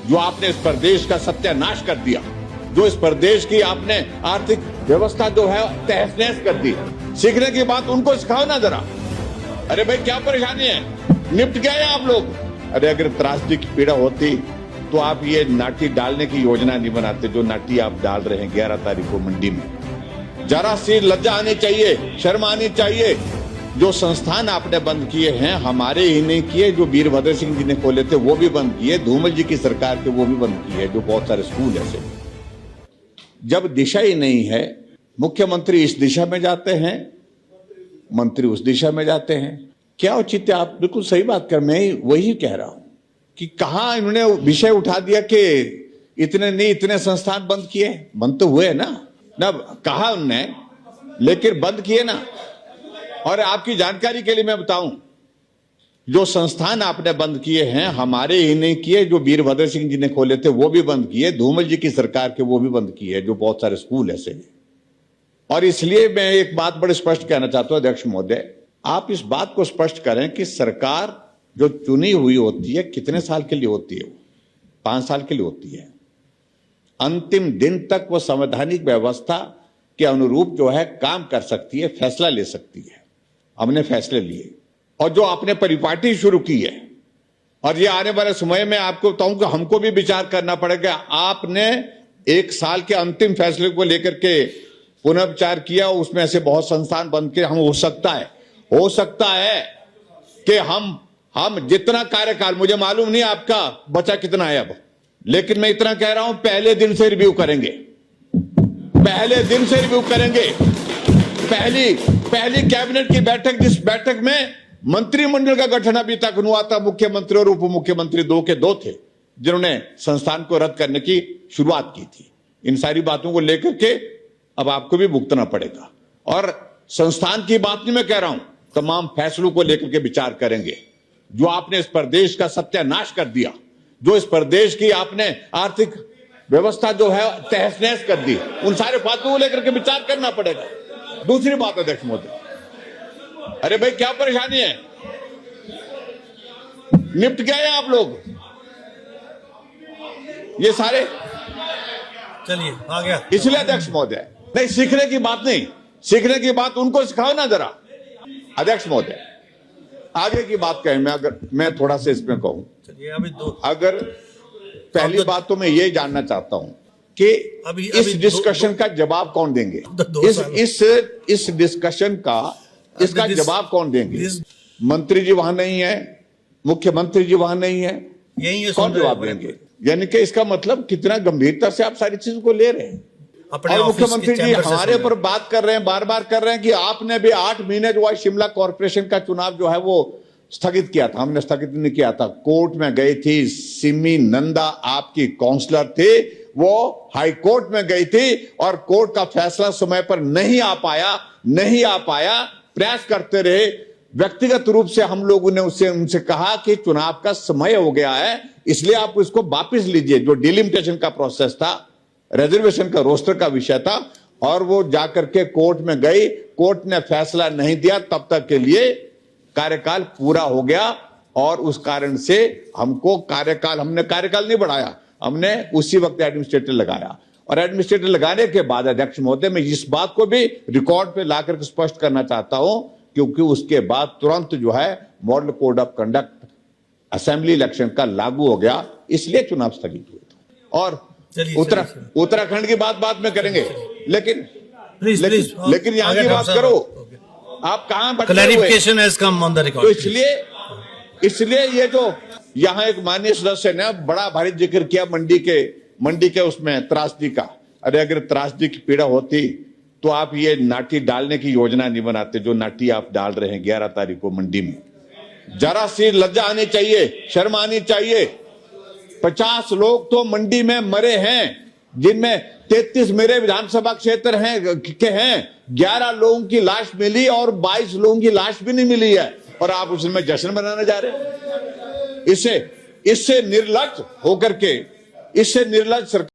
जो आपने इस प्रदेश का सत्यानाश कर दिया, जो इस प्रदेश की आपने आर्थिक व्यवस्था जो है तहस नहस कर दी। सीखने की बात उनको सिखाओ ना जरा। अरे भाई क्या परेशानी है, निपट गए आप लोग। अरे अगर त्रासदी की पीड़ा होती तो आप ये नाटी डालने की योजना नहीं बनाते जो नाटी आप डाल रहे हैं 11 तारीख को मंडी में। जरा सी लज्जा आनी चाहिए, शर्म आनी चाहिए। जो संस्थान आपने बंद किए हैं, हमारे ही नहीं किए, जो वीरभद्र सिंह जी ने खोले थे वो भी बंद किए, धूमल जी की सरकार के वो भी बंद किए, जो बहुत सारे स्कूल ऐसे। जब दिशा ही नहीं है, मुख्यमंत्री इस दिशा में जाते हैं, मंत्री उस दिशा में जाते हैं। क्या उचित है? आप बिल्कुल सही बात कर, मैं वही कह रहा हूं कि कहां इन्होंने विषय उठा दिया कि इतने नहीं इतने संस्थान बंद किए। बंद तो हुए ना कहा उनने, लेकिन बंद किए ना। और आपकी जानकारी के लिए मैं बताऊं, जो संस्थान आपने बंद किए हैं, हमारे ही नहीं किए, जो वीरभद्र सिंह जी ने खोले थे वो भी बंद किए, धूमल जी की सरकार के वो भी बंद किए, जो बहुत सारे स्कूल ऐसे हैं। और इसलिए मैं एक बात बड़े स्पष्ट कहना चाहता हूं अध्यक्ष महोदय, आप इस बात को स्पष्ट करें कि सरकार जो चुनी हुई होती है कितने साल के लिए होती है? वो 5 साल के लिए होती है। अंतिम दिन तक वो संवैधानिक व्यवस्था के अनुरूप जो है काम कर सकती है, फैसला ले सकती है। हमने फैसले लिए और जो आपने परिपाटी शुरू की है, और ये आने वाले समय में आपको बताऊं कि हमको भी विचार करना पड़ेगा। आपने 1 साल के अंतिम फैसले को लेकर के पुनर्विचार किया, उसमें ऐसे बहुत संस्थान बंद के हम हो सकता है कि हम जितना कार्यकाल, मुझे मालूम नहीं आपका बचा कितना है अब, लेकिन मैं इतना कह रहा हूं पहले दिन से रिव्यू करेंगे। पहली कैबिनेट की बैठक, जिस बैठक में मंत्रिमंडल का गठन अभी तक हुआ था, मुख्यमंत्री और उप मुख्यमंत्री 2 के 2 थे जिन्होंने संस्थान को रद्द करने की शुरुआत की थी। इन सारी बातों को लेकर के अब आपको भी भुगतना पड़ेगा। और संस्थान की बात नहीं मैं कह रहा हूं, तमाम फैसलों को लेकर के विचार करेंगे। जो आपने इस प्रदेश का सत्यानाश कर दिया, जो इस प्रदेश की आपने आर्थिक व्यवस्था जो है तहस नहस कर दी, उन सारे बातों को लेकर के विचार करना पड़ेगा। दूसरी बात अध्यक्ष महोदय, अरे भाई क्या परेशानी है, निपट गए आप लोग ये सारे। चलिए आ गया। इसलिए अध्यक्ष महोदय, नहीं सीखने की बात नहीं, सीखने की बात उनको सिखाओ ना जरा। अध्यक्ष महोदय आगे की बात कहें, मैं थोड़ा सा इसमें कहूं, अगर पहली बात तो मैं ये जानना चाहता हूं कि इस डिस्कशन का जवाब कौन देंगे? इस डिस्कशन का इसका जवाब कौन देंगे? मंत्री जी वहां नहीं है, मुख्यमंत्री जी वहां नहीं है, कौन जवाब देंगे? यानी कि इसका मतलब कितना गंभीरता से आप सारी चीजों को ले रहे हैं। और मुख्यमंत्री जी हमारे ऊपर बात कर रहे हैं, बार बार कर रहे हैं कि आपने भी 8 महीने जो है शिमला कॉर्पोरेशन का चुनाव जो है वो स्थगित किया था। हमने स्थगित नहीं किया था, कोर्ट में गई थी। सिमी नंदा आपकी काउंसलर थे, वो हाई कोर्ट में गई थी और कोर्ट का फैसला समय पर नहीं आ पाया। प्रयास करते रहे। व्यक्तिगत रूप से हम लोगों ने उनसे कहा कि चुनाव का समय हो गया है, इसलिए आप इसको वापस लीजिए। जो डिलिमिटेशन का प्रोसेस था, रिजर्वेशन का रोस्टर का विषय था, और वो जाकर के कोर्ट में गई, कोर्ट ने फैसला नहीं दिया, तब तक के लिए कार्यकाल पूरा हो गया। और उस कारण से हमने कार्यकाल नहीं बढ़ाया, हमने उसी वक्त एडमिनिस्ट्रेटर लगाया। और एडमिनिस्ट्रेटर लगाने के बाद अध्यक्ष महोदय, मैं इस बात को भी रिकॉर्ड पे लाकर के स्पष्ट करना चाहता हूं, क्योंकि उसके बाद तुरंत जो है model code of conduct assembly election का लागू हो गया, इसलिए चुनाव स्थगित हुए थे। और उत्तराखंड की बात में करेंगे, लेकिन यहाँ की बात करो, आप कहां clarification has come on the record. तो इसलिए ये जो यहाँ एक माननीय सदस्य ने बड़ा भारी जिक्र किया मंडी के उसमें त्रासदी का। अरे अगर त्रासदी की पीड़ा होती तो आप ये नाटी डालने की योजना नहीं बनाते जो नाटी आप डाल रहे हैं 11 तारीख को मंडी में। जरा सी लज्जा आनी चाहिए, शर्म आनी चाहिए। 50 लोग तो मंडी में मरे हैं, जिनमें 33 मेरे विधानसभा क्षेत्र हैं। 11 लोगों की लाश मिली और 22 लोगों की लाश भी नहीं मिली है, और आप उसमें जश्न मनाने जा रहे हैं। इससे निर्लज्ज होकर के, इससे निर्लज्ज सरकार